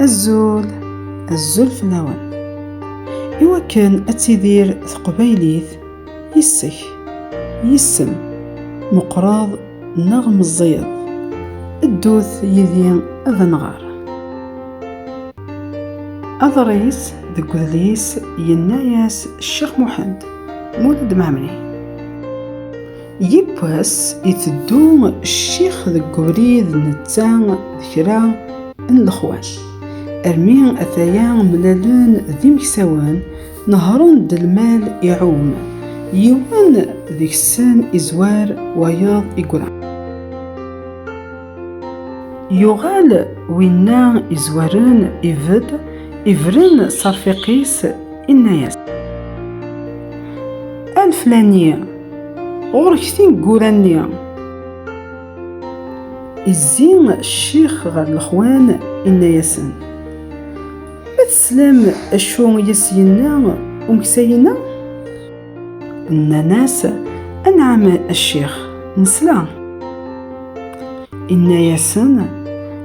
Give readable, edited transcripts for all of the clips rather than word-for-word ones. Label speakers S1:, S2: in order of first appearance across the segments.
S1: الزول فلاون إوا كان أتيدير تقبايليت يسك يسم مقراض نغم الزيض الدوث يدين أذا نغار أضريس ذك ذليس يناياس الشيخ محمد مولد معمري يبواس يتدو الشيخ ذك قبريد نتان ذكرا الأخوان أرمين أثايان ملالون ذي مكسوان نهران دالمال يعوم يوان ذيك السن إزوار وياض إقرا يغال وينا إزوارن إفرن صرفقيس إناياس الفلانية غوركتين قورانية الزين الشيخ غير الأخوان إناياسن بتسلام الشو يسينا ومكسينا الناس أنعم الشيخ نسلا إناياسن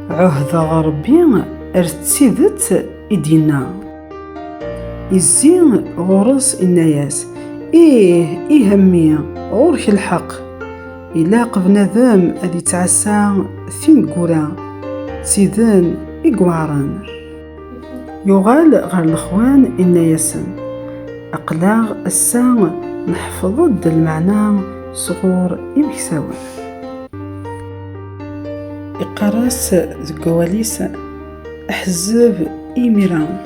S1: عهد غربي ارتسيدت إدينا الزين غرس إناياس إيه همية غورك الحق إلا قبنا ذام أذي تعسى ثيم قورا سيدان إقواران يغال غير الأخوان إناياسن أقلاغ الساعة نحفظ ضد المعنى صغور إمكساوان إقراس ذكواليس أحزاب إيميران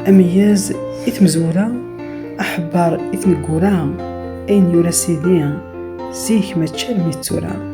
S1: أمياز إثمزورا أحبار إثم قورا أين يرى سيديا زيك ما تشال ميتورا